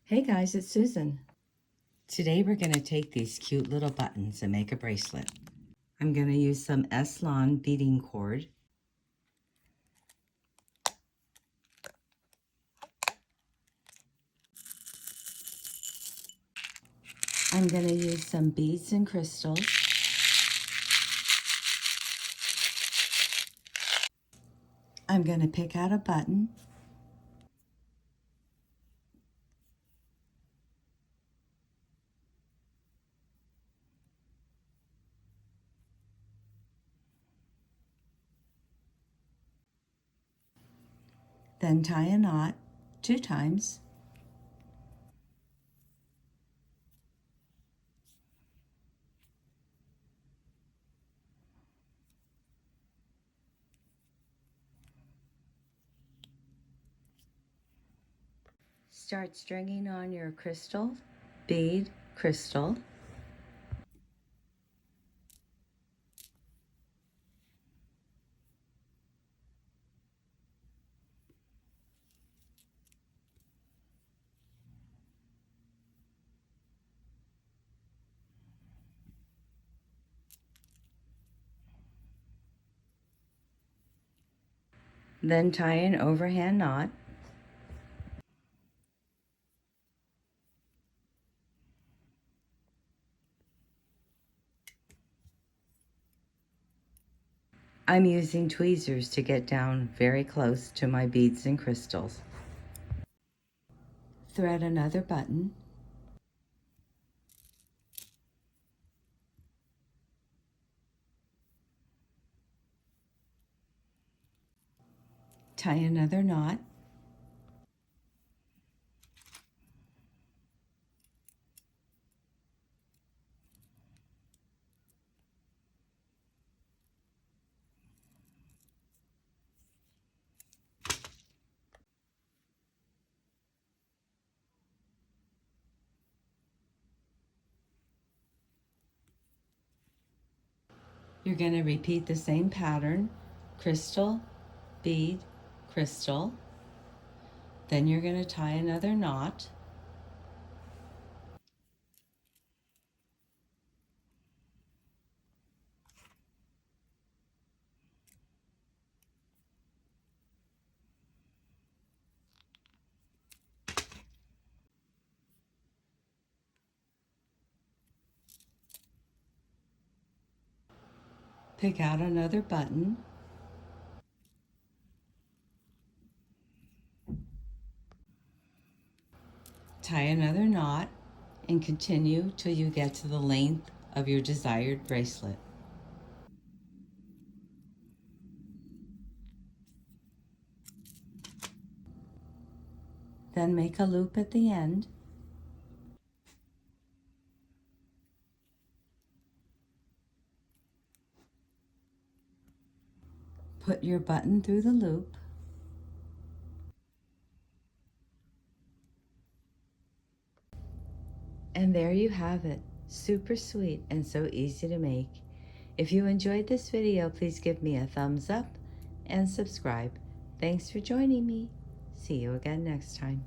Hey guys, it's Susan. Today we're going to take these cute little buttons and make a bracelet. I'm going to use some S-Lon beading cord. I'm going to use some beads and crystals. I'm going to pick out a button. Then tie a knot 2 times. Start stringing on your crystal, bead, crystal. Then tie an overhand knot. I'm using tweezers to get down very close to my beads and crystals. Thread another button. Tie another knot. You're going to repeat the same pattern, crystal, bead, crystal. Then you're going to tie another knot. Pick out another button. Tie another knot and continue till you get to the length of your desired bracelet. Then make a loop at the end. Put your button through the loop. And there you have it. Super sweet and so easy to make. If you enjoyed this video, please give me a thumbs up and subscribe. Thanks for joining me. See you again next time.